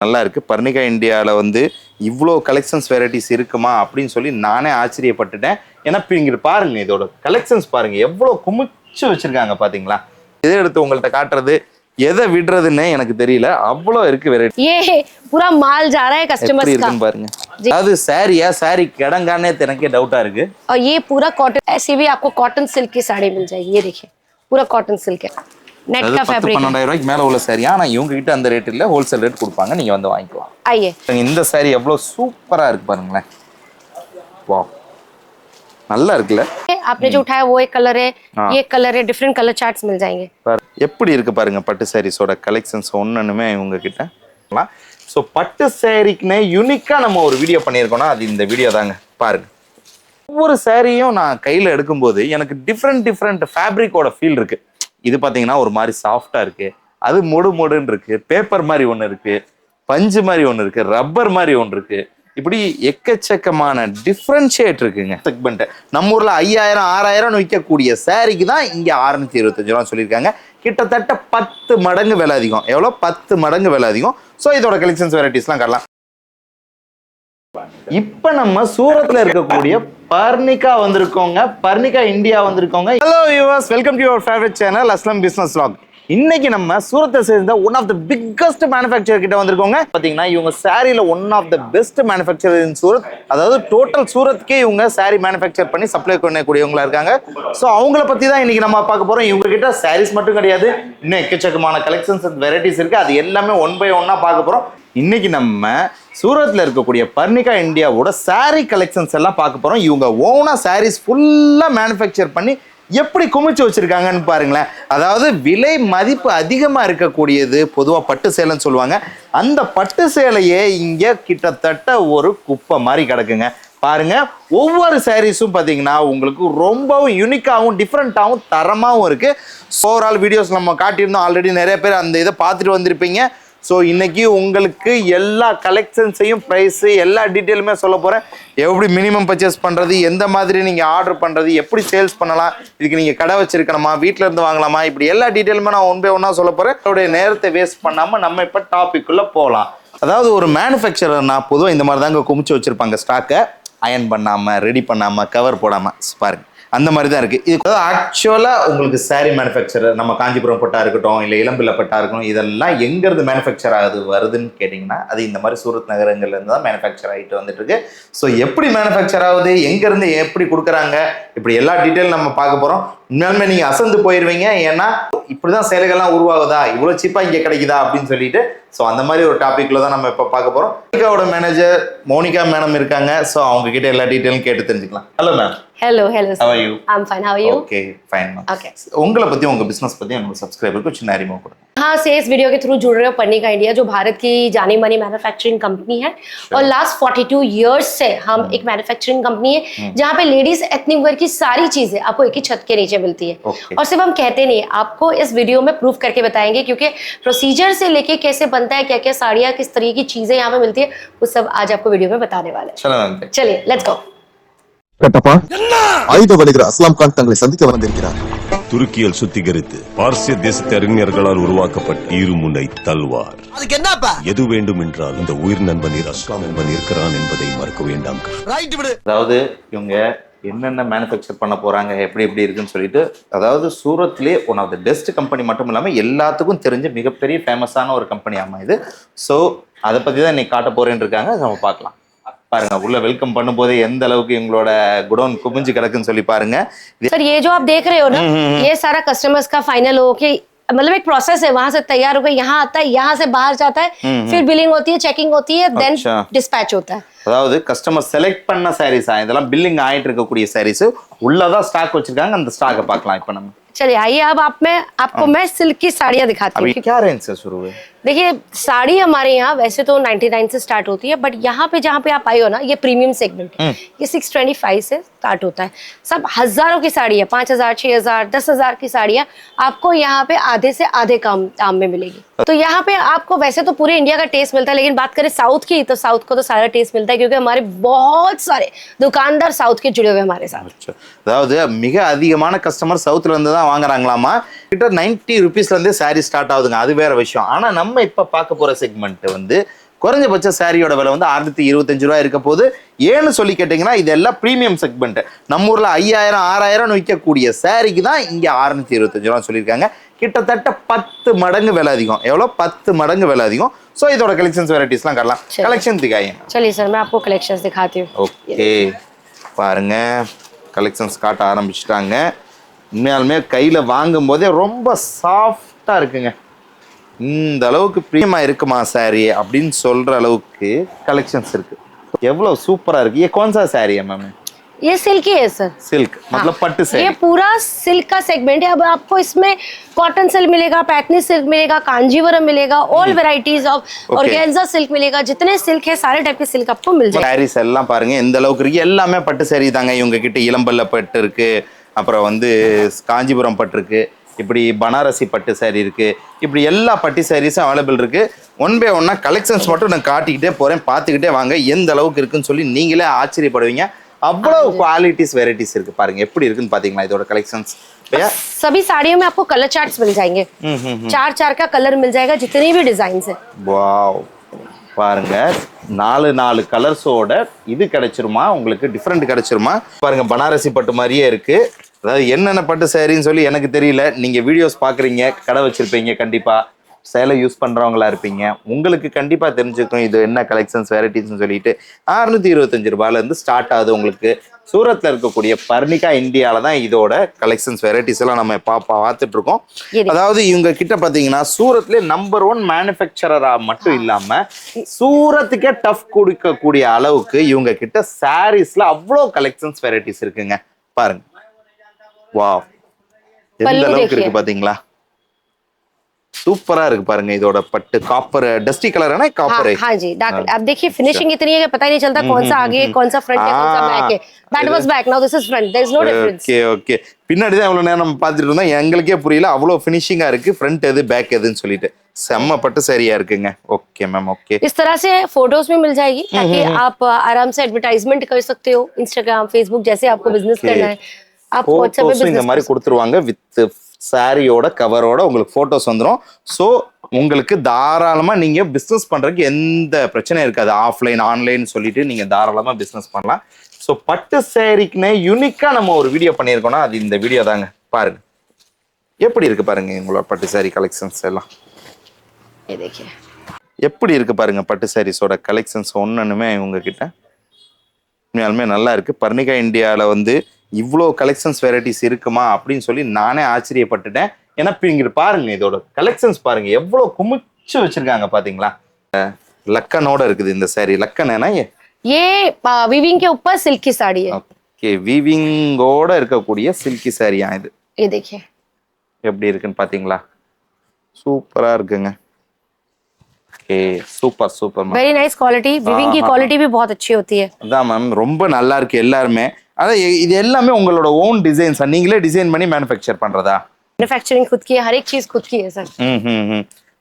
நல்லா இருக்கு. பர்னிகா இந்தியாவில் வந்து இவ்வளோ கலெக்ஷன்ஸ் வெரைட்டிஸ் இருக்குமா அப்படின்னு சொல்லி நானே ஆச்சரியப்பட்டுட்டேன். ஏன்னா இப்போ இங்கே பாருங்க, இதோட கலெக்ஷன்ஸ் பாருங்க எவ்வளோ குமிச்சு வச்சிருக்காங்க பாத்தீங்களா. இதை எடுத்து உங்கள்கிட்ட காட்டுறது எதை விடுறதுன்னு எனக்கு தெரியல, அவ்வளோ இருக்கு வெரைட்டி. ये पूरा माल जा रहा है कस्टमर्स का பாருங்க. அதாவது சாரியா சாரி கிடங்கானே எனக்கே டவுட்டா இருக்கு. और ये पूरा कॉटन, ऐसे भी आपको कॉटन सिल्क की साड़ी मिल जाएगी. ये देखिए पूरा कॉटन सिल्क है, नेट का फैब्रिक है. 12,000 ரூபாய்க்கு மேல உள்ள சாரி. ஆனா இவங்க கிட்ட அந்த ரேட் இல்ல, ஹோல்சேல் ரேட் கொடுப்பாங்க, நீங்க வந்து வாங்கிக்கலாம். आइए இந்த சாரி எவ்வளவு சூப்பரா இருக்கு பாருங்களேன். வாவ், நல்லா இருக்குல்ல. आपने जो उठाया वो एक कलर है, ये कलर है, डिफरेंट कलर चार्ट्स मिल जाएंगे. எப்படி இருக்கு பாருங்க பட்டு சாரீஸோட கலெக்ஷன்ஸ் ஒண்ணுமே இவங்க கிட்ட. ஸோ பட்டு சாரிக்குன்னு யூனிக்கா நம்ம ஒரு வீடியோ பண்ணியிருக்கோம்னா அது இந்த வீடியோ தாங்க. பாருங்க, ஒவ்வொரு சாரியும் நான் கையில எடுக்கும்போது எனக்கு டிஃப்ரெண்ட் ஃபேப்ரிக்கோட ஃபீல் இருக்கு. இது பாத்தீங்கன்னா ஒரு மாதிரி சாஃப்டா இருக்கு, அது மொடுன்னு இருக்கு, பேப்பர் மாதிரி ஒன்று இருக்கு, பஞ்சு மாதிரி ஒன்று இருக்கு, ரப்பர் மாதிரி ஒன்று இருக்கு. இப்படி எக்கச்சக்கமான டிஃப்ரென்ஷியேட் இருக்குங்க செக்மெண்ட். நம்ம ஊர்ல 5,000 6,000 விற்கக்கூடிய சாரிக்கு தான் இங்க 625 ரூபா சொல்லியிருக்காங்க. கிட்டத்தட்ட 10 மடங்கு விலை அதிகம். எவ்வளோ? 10 மடங்கு விலை அதிகம். ஸோ இதோட கலெக்ஷன்ஸ் வெரைட்டிஸ்லாம் காட்டலாம். இப்ப நம்ம சூரத்ல இருக்கக்கூடிய பர்னிகா வந்திருக்கோங்க. பர்னிகா இந்தியா வந்திருக்கோங்க. Hello viewers, welcome to your favourite channel Aslam business vlog. இன்னைக்கு நம்ம சூரத்தை சேர்ந்த one of the biggest manufacture கிட்ட வந்திருக்கோங்க. பாத்தீங்கன்னா இவங்க சாரியில one of the best manufacture in சூரத். அதாவது டோட்டல் சூரத்துக்கே இவங்க சாரி மேனுஃபேக்சர் பண்ணி சப்ளை பண்ணக்கூடியவங்களா இருக்காங்க. ஸோ அவங்கள பத்தி தான் இன்னைக்கு நம்ம பார்க்க போறோம். இவங்க கிட்ட சாரீஸ் மட்டும் கிடையாது, இன்னும் எக்கச்சக்கமான கலெக்ஷன்ஸ் அண்ட் வெரைட்டிஸ் இருக்கு. அது எல்லாமே ஒன் பை ஒன்னா பார்க்க போறோம். இன்னைக்கு நம்ம சூரத்ல இருக்கக்கூடிய பர்னிகா இந்தியாவோட சாரி கலெக்ஷன்ஸ் எல்லாம் பார்க்க போறோம். இவங்க ஓனா சாரீஸ் ஃபுல்லா மேனுஃபேக்சர் பண்ணி எப்படி குமிச்சு வச்சிருக்காங்கன்னு பாருங்களேன். அதாவது விலை மதிப்பு அதிகமா இருக்கக்கூடியது பொதுவா பட்டு சேலைன்னு சொல்லுவாங்க. அந்த பட்டு சேலையே இங்க கிட்டத்தட்ட ஒரு குப்பை மாதிரி கிடக்குங்க. பாருங்க, ஒவ்வொரு சாரீஸும் பார்த்தீங்கன்னா உங்களுக்கு ரொம்பவும் யூனிக்காகவும் டிஃப்ரெண்ட்டாகவும் தரமாகவும் இருக்கு. ஓவரால் வீடியோஸ் நம்ம காட்டியிருந்தோம், ஆல்ரெடி நிறைய பேர் அந்த இதை பார்த்துட்டு வந்திருப்பீங்க. ஸோ இன்னைக்கு உங்களுக்கு எல்லா கலெக்ஷன்ஸையும் ப்ரைஸு எல்லா டீட்டெயிலுமே சொல்ல போகிறேன். எப்படி மினிமம் பர்ச்சேஸ் பண்ணுறது, எந்த மாதிரி நீங்கள் ஆர்டர் பண்ணுறது, எப்படி சேல்ஸ் பண்ணலாம், இதுக்கு நீங்கள் கடை வச்சிருக்கணுமா, வீட்டில் இருந்து வாங்கலாமா, இப்படி எல்லா டீட்டெயிலுமே நான் ஒன் பை ஒன்றா சொல்ல போகிறேன். அதோடைய நேரத்தை வேஸ்ட் பண்ணாமல் நம்ம இப்போ டாபிக்குள்ளே போகலாம். அதாவது ஒரு மேனுஃபேக்சரர்னா பொதுவாக இந்த மாதிரி தாங்க குமிச்சு வச்சுருப்பாங்க ஸ்டாக்கை, அயன் பண்ணாமல், ரெடி பண்ணாமல், கவர் போடாமல். பாருங்க, அந்த மாதிரி தான் இருக்குது. இது ஆக்சுவலாக உங்களுக்கு சாரி மேனுஃபேக்சரர் நம்ம காஞ்சிபுரம் பட்டா இருக்கட்டும், இல்லை இளம்பிள்ளை பட்டா இருக்கட்டும், இதெல்லாம் எங்கேருந்து மேனுஃபேக்சர் ஆகுது வருதுன்னு கேட்டிங்கன்னா அது இந்த மாதிரி சூரத் நகரங்கள்லேருந்து தான் மேனுஃபேக்சர் ஆகிட்டு வந்துட்டு இருக்கு. ஸோ எப்படி மேனுஃபேக்சர் ஆகுது, எங்கேருந்து எப்படி கொடுக்குறாங்க, இப்படி எல்லா டீட்டெயில் நம்ம பார்க்க போகிறோம். உண்மையாலுமே நீங்கள் அசந்து போயிடுவீங்க. ஏன்னா இப்படிதான் சேலைகள்லாம் உருவாகுதா, இவ்வளோ சீப்பாக இங்கே கிடைக்குதா அப்படின்னு சொல்லிட்டு. ஸோ அந்த மாதிரி ஒரு டாபிக்ல தான் நம்ம இப்போ பார்க்க போகிறோம். மோனிகாவோட மேனேஜர் மோனிகா மேடம் இருக்காங்க. ஸோ அவங்க கிட்ட எல்லா டீட்டெயிலும் கேட்டு தெரிஞ்சுக்கலாம். Hello ma'am. Hello hello How are you? I'm fine. How are you? Okay, fine ma'am. Okay. உங்களை பத்தி உங்க பிசினஸ் பத்தி நம்ம சப்ஸ்கிரைபருக்கு சின்ன அறிமுகம் கொடுங்க. हाँ, से इस वीडियो के थ्रू जुड़ रहे हो पन्निका इंडिया, जो भारत की जानी मानी मैन्युफैक्चरिंग कंपनी है. और लास्ट 42 इयर्स से हम एक मैन्युफैक्चरिंग कंपनी है जहाँ पे लेडीज एथनिक वेयर की सारी चीजें आपको एक ही छत के नीचे मिलती है. और सिर्फ हम कहते नहीं, आपको इस वीडियो में प्रूफ करके बताएंगे, क्योंकि प्रोसीजर से लेके कैसे बनता है, क्या क्या साड़ियाँ, किस तरह की चीजें यहाँ पे मिलती है, वो सब आज आपको वीडियो में बताने वाले हैं. चलिए लेट्स गो. கட்டப்பா, ஆயுத வணிகர் அஸ்லாம் கான் தங்களை சந்திக்க வந்திருக்கிறார். துருக்கியில் சுத்திகரித்து பார்சிய தேசத்து அறிஞர்களால் உருவாக்கப்பட்ட இருமுனை தல்வார். அதுக்கு என்னப்பா? எது வேண்டும் என்றால் இந்த உயிர் நண்பனில் அஸ்லாம் என்பன் இருக்கிறான் என்பதை மறக்க வேண்டாம். அதாவது இவங்க என்னென்ன மேனுஃபேக்சர் பண்ண போறாங்க, எப்படி எப்படி இருக்குன்னு சொல்லிட்டு, அதாவது சூரத்லேயே one of the best company மட்டும் இல்லாமல் எல்லாத்துக்கும் தெரிஞ்ச மிகப்பெரிய ஃபேமஸான ஒரு கம்பெனி ஆமா இது. ஸோ அதை பற்றி தான் இன்னைக்கு காட்ட போறேன்னு இருக்காங்க. நம்ம பார்க்கலாம். பாருங்க, உள்ள வெல்கம் பண்ணும்போதே எந்த அளவுக்கு எங்களோட குடோன் குமிஞ்சு கிடக்குன்னு சொல்லி பாருங்க. सर ये जो आप देख रहे हो ना, ये सारा कस्टमर्स का फाइनल हो के मतलब एक प्रोसेस है, वहां से तैयार होकर यहाँ आता है, यहाँ से बाहर जाता है, फिर बिलिंग होती है, चेकिंग होती है, देन डिस्पैच होता है. அதாவது கஸ்டமர் செலக்ட் பண்ண சாரீஸ், இதெல்லாம் பில்லிங் ஆயிட்டு இருக்கக்கூடிய சாரீஸ் உள்ளதான் ஸ்டாக் வச்சிருக்காங்க. அந்த ஸ்டாக்கை பார்க்கலாம் இப்போ நம்ம. चलिए आइए, अब आपको मैं सिल्क की साड़ियाँ दिखाती हूँ. अभी क्या रेंज से शुरू है? देखिए, साड़ी हमारे यहाँ वैसे तो 99 से स्टार्ट होती है, बट यहाँ पे जहाँ पे आप आए हो ना, ये प्रीमियम सेगमेंट है. ये 625 से स्टार्ट होता है. सब हजारों की साड़ी है, 5,000, 6,000, 10,000 की साड़ियाँ आपको यहाँ पे आधे से आधे कम दाम में मिलेगी. तो यहाँ पे आपको वैसे तो पूरे इंडिया का टेस्ट मिलता है, लेकिन बात करें साउथ की, तो साउथ को तो सारा टेस्ट मिलता है, क्योंकि हमारे बहुत सारे दुकानदार साउथ के जुड़े हुए हमारे साथ. அதாவது மிக அதிகமான கஸ்டமர் சவுத்ல இருந்து தான் வாங்குறாங்களாமா. கிட்ட 90 ரூபீஸ்ல இருந்தே சாரி ஸ்டார்ட் ஆகுதுங்க. அது வேற விஷயம். ஆனா நம்ம இப்ப பார்க்க போற செக்மெண்ட் வந்து குறைஞ்சபட்ச சாரியோட விலை வந்து 625 ரூபாய் இருக்க போது. ஏன்னு சொல்லி கேட்டீங்கன்னா இதெல்லாம் ப்ரீமியம் செக்மெண்ட். நம்ம ஊர்ல 5000 6000 விற்கக்கூடிய சாரிக்கு தான் இங்க 625 ரூபா சொல்லியிருக்காங்க. கிட்டத்தட்ட 10 மடங்கு விலை அதிகம். எவ்வளோ? 10 மடங்கு விலை அதிகம். ஸோ இதோட கலெக்ஷன்ஸ் வெரைட்டிஸ்லாம் காட்டலாம். கலெக்ஷன் दिखाइए. चलिए सर मैं आपको कलेक्शंस दिखाती हूँ. ஓகே பாருங்க, கலெக்ஷன்ஸ் காட்ட ஆரம்பிச்சிட்டாங்க. உண்மையாலுமே கையில் வாங்கும் போதே ரொம்ப சாஃப்டா இருக்குங்க. இந்த அளவுக்கு ப்ரீமியமா இருக்குமா சாரி அப்படின்னு சொல்ற அளவுக்கு கலெக்ஷன்ஸ் இருக்கு. எவ்வளவு சூப்பரா இருக்கு. ये कौन सा साड़ी है मैम? ये सिल्क ही है सर. सिल्क मतलब पट्टू साड़ी. ये पूरा सिल्क का सेगमेंट है. अब आपको इसमें कॉटन सिल्क मिलेगा, पैटर्नी सिल्क मिलेगा, कांजीवरम मिलेगा, all varieties of organza silk मिलेगा. जितने सिल्क है सारे टाइप के सिल्क आपको मिल जाएगा. சாரீஸ் எல்லாம் பாருங்க எந்த அளவுக்கு இருக்கு. எல்லாமே பட்டு சாரி தாங்க. இவங்க கிட்ட இளம்பல்ல பட்டு இருக்கு, அப்புறம் வந்து காஞ்சிபுரம் பட்டு இருக்கு, இப்படி பனாரசி பட்டு சாரி இருக்கு, இப்படி எல்லா பட்டு சாரீஸும் அவைலபிள் இருக்கு. ஒன் பை ஒன்னா கலெக்ஷன்ஸ் மட்டும் நான் காட்டிக்கிட்டே போறேன், பார்த்துக்கிட்டே வாங்க. எந்த அளவுக்கு இருக்குன்னு சொல்லி நீங்களே ஆச்சரியப்படுவீங்க. அவ்வளவு குவாலிட்டிஸ் வெரைட்டிஸ் இருக்கு. பாருங்க எப்படி இருக்குன்னு பாத்தீங்களா இதோட கலெக்ஷன்ஸ். सभी साड़ियों में आपको कलर चार्ट्स मिल जाएंगे. 4 का कलर मिल जाएगा जितने भी डिजाइन है. வாவ் பாருங்க 4 கலர்ஸோட இது கிடைச்சிருமா உங்களுக்கு, டிஃப்ரெண்ட் கிடைச்சிருமா. பாருங்க பனாரசி பட்டு மாதிரியே இருக்கு. அதாவது என்னென்ன பட்டு சாரின்னு சொல்லி எனக்கு தெரியல. நீங்க வீடியோஸ் பாக்குறீங்க, கடை வச்சிருப்பீங்க, கண்டிப்பா சேலை யூஸ் பண்றவங்களா இருப்பீங்க, உங்களுக்கு கண்டிப்பா தெரிஞ்சுக்கும் இது என்ன கலெக்ஷன்ஸ் வெரைட்டிஸ்னு சொல்லிட்டு. 625 ரூபாயில இருந்து ஸ்டார்ட் ஆகுது உங்களுக்கு. சூரத்ல இருக்கக்கூடிய பர்னிகா இந்தியால தான் இதோட கலெக்ஷன்ஸ் வெரைட்டிஸ் எல்லாம் நம்ம பார்த்துட்டு இருக்கோம். அதாவது இவங்க கிட்ட பாத்தீங்கன்னா சூரத்ல நம்பர் 1 மேனுஃபேக்சரரா மட்டும் இல்லாம சூரத்துக்கே டஃப் கொடுக்கக்கூடிய அளவுக்கு இவங்க கிட்ட சாரீஸ்ல அவ்வளோ கலெக்ஷன்ஸ் வெரைட்டிஸ் இருக்குங்க. பாருங்க வாவ் எந்த அளவுக்கு இருக்கு பாத்தீங்களா. சூப்பரா இருக்கு பாருங்க. இதோட பட்டு காப்பர் डस्टी कलर है ना, कॉपर है. हाँ जी डार्क. अब देखिए फिनिशिंग इतनी है कि पता ही नहीं चलता कौन सा आगे कौन सा फ्रंट है, कौन सा बैक है. That was back, now this is front. There is no difference. Okay okay. பின்னாடி தான் இவ்வளவு நேரம் நம்ம பார்த்துட்டு இருந்தோம், எங்களுக்கே புரியல அவ்வளோ ஃபினிஷிங்கா இருக்கு. ஃப்ரண்ட் எது பேக் எதுன்னு சொல்லிட்டு செம்ம பட்டு சரியா இருக்குங்க. Okay ma'am okay. इस तरह से फोटोज भी मिल जाएगी ताकि आप आराम से एडवर्टाइजमेंट कर सकते हो. इंस्टाग्राम, फेसबुक जैसे आपको बिजनेस करना है आप व्हाट्सएप पे இந்த மாதிரி கொடுத்துருவாங்க. வித் சாரியோட கவரோட உங்களுக்கு போட்டோஸ் வந்துடும். ஸோ உங்களுக்கு தாராளமா நீங்க பிசினஸ் பண்றதுக்கு எந்த பிரச்சனையும் இருக்காது. ஆஃப்லைன் ஆன்லைன் சொல்லிட்டு நீங்க தாராளமா பிசினஸ் பண்ணலாம். ஸோ பட்டு சாரிக்குன்னு யூனிக்கா நம்ம ஒரு வீடியோ பண்ணியிருக்கோம்னா அது இந்த வீடியோ தாங்க. பாருங்க எப்படி இருக்கு பாருங்க உங்களோட பட்டு சாரி கலெக்ஷன்ஸ் எல்லாம். ये देखिए எப்படி இருக்கு பாருங்க பட்டு சாரீஸோட கலெக்ஷன்ஸ் ஒன்றுமே உங்ககிட்ட. உண்மையாலுமே நல்லா இருக்கு. பர்னிகா இந்தியாவில் வந்து இவ்வளோ கலெக்ஷன்ஸ் வெரைட்டிஸ் இருக்குமா அப்படின்னு சொல்லி நானே ஆச்சரியப்பட்டுட்டேன். ஏன்னா இங்க பாருங்க இதோட கலெக்ஷன்ஸ் பாருங்க எவ்வளோ குமிச்சு வச்சிருக்காங்க பாத்தீங்களா. லக்கனோட இருக்குது இந்த சாரி. லக்கனா ये वीविंग के ऊपर सिल्क की साड़ी है. ஓகே வீவிங்கோட இருக்கக்கூடிய சில்கி சாரியா இது. ये देखिए எப்படி இருக்குன்னு பாத்தீங்களா. சூப்பரா இருக்குங்க. Okay super super ma'am. Very nice quality. Weaving की क्वालिटी भी बहुत अच्छी होती है. அதான் மேம் ரொம்ப நல்லா இருக்கு எல்லாருமே. அதான் இது எல்லாமே உங்களோட ஓன் டிசைன்ஸ், நீங்களே டிசைன் பண்ணி மேனுஃபேக்சர் பண்றதா? मैन्युफैक्चरिंग खुद की है, हर एक चीज खुद की है सर.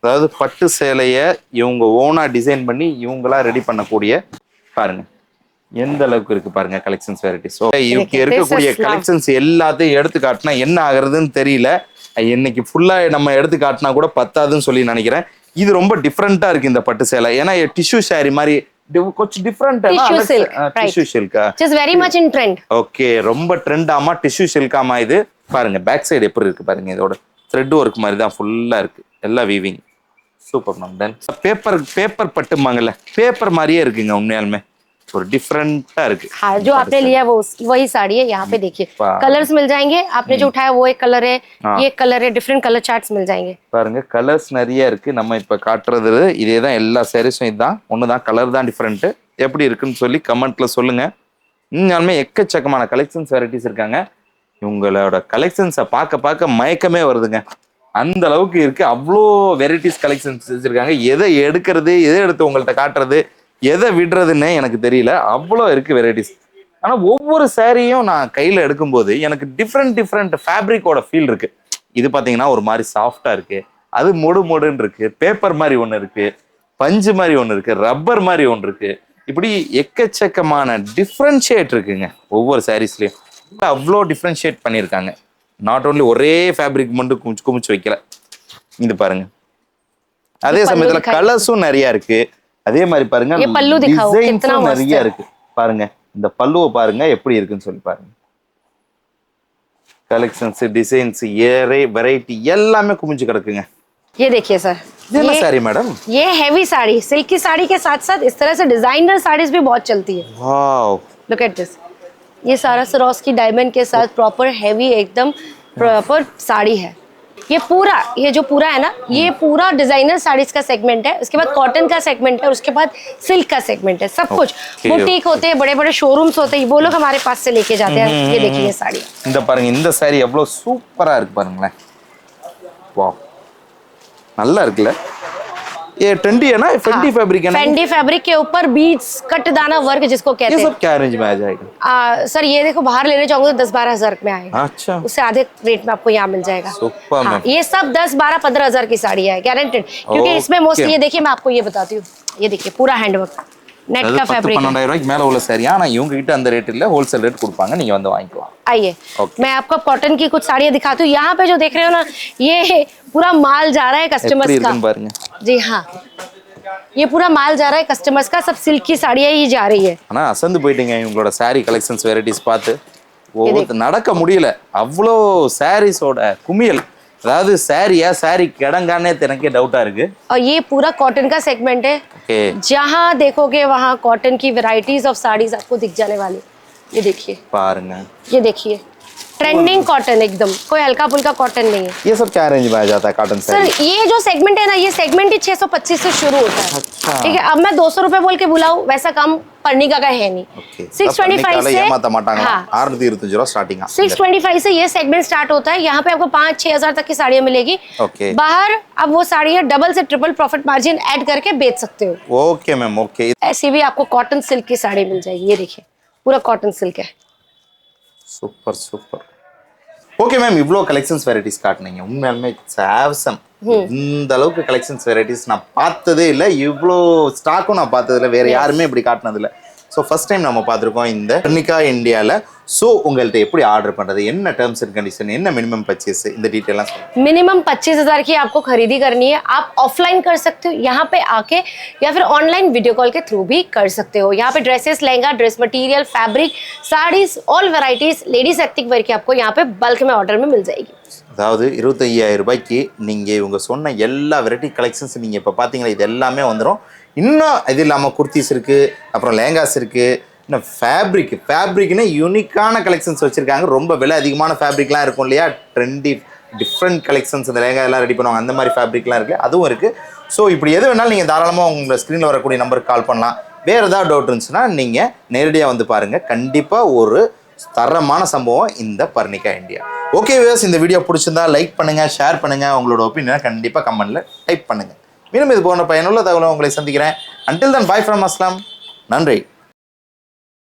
அதாவது பட்டு சேலைய இவங்க ஓனா டிசைன் பண்ணி இவங்களா ரெடி பண்ணக்கூடிய பாருங்க எந்த அளவுக்கு இருக்கு பாருங்க கலெக்ஷன்ஸ் வெரைட்டிஸ். இவங்க இருக்கக்கூடிய கலெக்ஷன்ஸ் எல்லாத்தையும் எடுத்து காட்டினா என்ன ஆகுறதுன்னு தெரியல. இன்னைக்கு ஃபுல்லா நம்ம எடுத்து காட்டினா கூட பத்தாதுன்னு சொல்லி நினைக்கிறேன். இது ரொம்ப டிஃப்ரெண்டா இருக்கு இந்த பட்டு சேலை. ஏன்னா டிஷ்யூ சாரி மாதிரி கொஞ்சம் different. Tissue Chilika just very much in trend. Okay ரொம்ப ட்ரெண்ட் ஆமா. டிஷ்யூ சில்காமா இது. பாருங்க பேக் சைடு எப்படி இருக்கு பாருங்க. இதோட த்ரெட் ஒர்க் மாதிரி தான் ஃபுல்லா இருக்கு. எல்லாம் weaving. Super ma'am. Then paper பட்டுமாங்கல்ல, பேப்பர் மாதிரியே இருக்குங்க. உண்மையாலுமே ஒரு டிஃப்ரெண்டா இருக்கு. हाँ जो आपने लिया वो वही साड़ी है. यहाँ पे देखिए कलर्स मिल जाएंगे. आपने जो उठाया वो एक कलर है, ये कलर है. डिफरेंट कलर चार्ट्स मिल जाएंगे. பாருங்க கலர்ஸ் நிறைய இருக்கு. நம்ம இப்ப காட்டுறது இதே தான். எல்லா சாரீஸும் இதுதான் ஒண்ணுதான். கலர் தான் டிஃப்ரெண்ட். எப்படி இருக்குன்னு சொல்லி கமெண்ட்ல சொல்லுங்க. உண்மையாலுமே எக்கச்சக்கமான கலெக்ஷன்ஸ் வெரைட்டிஸ் இருக்காங்க. இவங்களோட கலெக்ஷன்ஸை பார்க்க மயக்கமே வருதுங்க. அந்த அளவுக்கு இருக்கு. அவ்வளோ வெரைட்டிஸ் கலெக்ஷன்ஸ் வச்சிருக்காங்க. எதை எடுக்கிறது, எதை எடுத்து உங்கள்கிட்ட காட்டுறது, எதை விடுறதுன்னு எனக்கு தெரியல. அவ்வளோ இருக்கு வெரைட்டிஸ். ஆனா ஒவ்வொரு சாரியும் நான் கையில எடுக்கும்போது எனக்கு டிஃப்ரெண்ட் ஃபேப்ரிக்கோட ஃபீல் இருக்கு. இது பாத்தீங்கன்னா ஒரு மாதிரி சாஃப்டா இருக்கு, அது மொடுன்னு இருக்கு, பேப்பர் மாதிரி ஒன்று இருக்கு, பஞ்சு மாதிரி ஒன்று இருக்கு, ரப்பர் மாதிரி ஒன்று இருக்கு. இப்படி எக்கச்சக்கமான டிஃப்ரென்ஷியேட் இருக்குங்க ஒவ்வொரு சாரீஸ்லயும். அவ்வளோ டிஃப்ரென்ஷியேட் பண்ணியிருக்காங்க. நாட் ஓன்லி ஒரே ஃபேப்ரிக் மட்டும் குமிச்சு வைக்கல. இது பாருங்க. அதே சமயத்துல கலர்ஸும் நிறைய இருக்கு. அதே மாதிரி பாருங்க ये पल्लू दिखाओ, designs कितना मस्त நிறைய है। இருக்கு பாருங்க. இந்த பல்லுவை பாருங்க எப்படி இருக்குன்னு சொல்லி பாருங்க. கலெக்ஷன்ஸ், டிசைன்ஸ், ஏரே வெரைட்டி எல்லாமே குமிஞ்சு கிடக்குங்க. ये देखिए सर, இது என்ன சாரி மேடம்? ये हैवी साड़ी, सिल्क की साड़ी के साथ साथ इस तरह से डिजाइनर साड़ीज भी बहुत चलती है। वाओ, लुक एट दिस, ये सारा सरोस की डायमंड के साथ प्रॉपर हैवी एकदम प्रॉपर साड़ी है। ये जो पूरा है ना, ये पूरा डिजाइनर साड़ीज का सेगमेंट है। उसके बाद कॉटन का सेगमेंट है, उसके बाद सिल्क का सेगमेंट है। सब कुछ बुटीक होते हैं, बड़े बड़े शोरूम्स होते हैं, वो लोग हमारे पास से लेके जाते हैं। ये देखिए ये साड़ी, இந்த பாருங்க, இந்த சாரி எவ்வளவு சூப்பரா இருக்கு பாருங்களேன். வாவ், நல்லா இருக்குல்ல. ये ट्रेंडी है ना, फेंडी फैब्रिक है ना? फेंडी फैब्रिक के ऊपर बीड्स कट दाना वर्क जिसको कहते ये हैं। सब क्या रेंज में आ जाएगा? सर ये देखो, बाहर लेने जाओगे तो 10-12 हजार में आएगा। अच्छा, उससे आधे रेट में आपको यहाँ मिल जाएगा। सुपर हाँ, मैम। ये सब 10-12-15 हजार की साड़ी है गारंटेड, क्योंकि इसमें मोस्टली ये देखिए, मैं आपको ये बताती हूँ, ये देखिए पूरा हैंडवर्क नेट का फैब्रिक है। 12,000 ரூபாய்க்கு மேல உள்ள சாரி, ஆனா இவங்க கிட்ட அந்த ரேட் இல்ல, ஹோல்சேல் ரேட் கொடுப்பாங்க, நீங்க வந்து வாங்கிக்கலாம். आइए, Okay. मैं आपको कॉटन की कुछ साड़ियाँ दिखाती हूँ। यहाँ पे जो देख रहे हो ना, ये पूरा माल जा रहा है எப்படி कस्टमर्स இருக்குன்னு का। பாருங்க. जी हाँ, ये पूरा माल जा रहा है कस्टमर्स का, सब सिल्क की साड़ियाँ ही जा रही है। ஆனா அசந்து போயிட்டீங்க இவங்களோட சாரி கலெக்ஷன்ஸ் வெரைட்டிஸ் பார்த்து. நடக்க முடியல, அவ்வளோ சாரீஸோட குமியல். அதாவது சாரியா சாரி கிடங்கானே எனக்கே டவுட்டா இருக்கு. और ये पूरा कॉटन का सेगमेंट है। ஓகே, जहाँ देखोगे वहाँ कॉटन की वैरायटीज ऑफ साड़ीज आपको दिख जाने वाली। ये देखिए, பாருங்க. ये देखिए, ट्रेंडिंग कॉटन एकदम, कोई हल्का फुल्का कॉटन नहीं है। ये सब क्या रेंज में आ जाता है कॉटन सर साड़ी? ये जो सेगमेंट है ना, ये सेगमेंट ही 625 से शुरू होता है। अच्छा। ठीक है, अब मैं 200 रुपए बोल के बुलाऊं, वैसा काम पर्निका का है नहीं। ओके, 625 से ஏமாத்த மாட்டாங்க. हाँ, 625 ரூபாய் ஸ்டார்டிங். 625 से ये सेगमेंट स्टार्ट होता है। यहाँ पे आपको 5-6 हजार तक की साड़ियाँ मिलेगी। ओके। बाहर अब वो साड़ियाँ डबल से ट्रिपल प्रॉफिट मार्जिन ऐड करके बेच सकते हो। Okay ma'am, okay. ऐसी भी आपको कॉटन सिल्क की साड़ी मिल जाएगी। ये देखिए, पूरा कॉटन सिल्क है। Super super. ஓகே மேம், இவ்வளோ கலெக்ஷன்ஸ் வெரைட்டிஸ் காட்டினீங்க, உண்மையாலுமே சாவ்சம். இந்த அளவுக்கு கலெக்ஷன்ஸ் வெரைட்டிஸ் நான் பார்த்ததே இல்லை, இவ்வளோ ஸ்டாக்கும் நான் பார்த்ததில்ல, வேற யாருமே இப்படி காட்டினதில்லை. ஸோ ஃபர்ஸ்ட் டைம் நம்ம பார்த்துருக்கோம் இந்த பர்னிகா இந்தியாவில். ஸோ உங்கள்கிட்ட எப்படி ஆர்டர் பண்ணுறது, என்ன டேர்ம்ஸ் அண்ட் கண்டிஷன், என்ன மினிமம் பர்ச்சேஸ், இந்த டீட்டெயிலாம் சொல்லுங்கள். मिनिमम 25,000 की आपको खरीदी करनी है। आप ऑफलाइन कर सकते हो यहाँ पे आके, या फिर ऑनलाइन वीडियो कॉल के थ्रू भी कर सकते हो। यहाँ पे dresses, lehenga, dress material, fabric, saris, all varieties ladies ethnic wear की आपको यहाँ पे बल्क में ऑर्डर में मिल जाएगी। அதாவது 25,000 ரூபாய்க்கு நீங்கள் இவங்க சொன்ன எல்லா வெரைட்டி கலெக்ஷன்ஸ் நீங்கள் இப்போ பார்த்தீங்களா, இது எல்லாமே வந்துடும். இன்னும் இது இல்லாமல் குர்த்திஸ் இருக்குது, அப்புறம் லேங்காஸ் இருக்குது, இன்னும் ஃபேப்ரிக்னு யூனிக்கான கலெக்ஷன்ஸ் வச்சுருக்காங்க. ரொம்ப விலை அதிகமான ஃபேப்ரிக்லாம் இருக்கும் இல்லையா, ட்ரெண்டி டிஃப்ரெண்ட் கலெக்ஷன்ஸ், இந்த லேங்கா எல்லாம் ரெடி பண்ணுவாங்க, அந்த மாதிரி ஃபேப்ரிக்லாம் இருக்குது, அதுவும் இருக்குது. ஸோ இப்படி எது வேணாலும் நீங்கள் தாராளமாக உங்கள் ஸ்க்ரீனில் வரக்கூடிய நம்பருக்கு கால் பண்ணலாம். வேறு ஏதாவது டவுட் இருந்துச்சுன்னா நீங்கள் நேரடியாக வந்து பாருங்கள். கண்டிப்பாக ஒரு தரமான சம்பவம் இந்த பர்னிகா இந்தியா. ஓகே வியூவர்ஸ், இந்த வீடியோ பிடிச்சிருந்தா லைக் பண்ணுங்கள், ஷேர் பண்ணுங்கள், உங்களோட ஒப்பீனியனை கண்டிப்பாக கமெண்ட்டில் டைப் பண்ணுங்கள். மீண்டும் இது போன்ற பயனுள்ள தகவலை உங்களை சந்திக்கிறேன். Until then, bye from Aslam. நன்றி.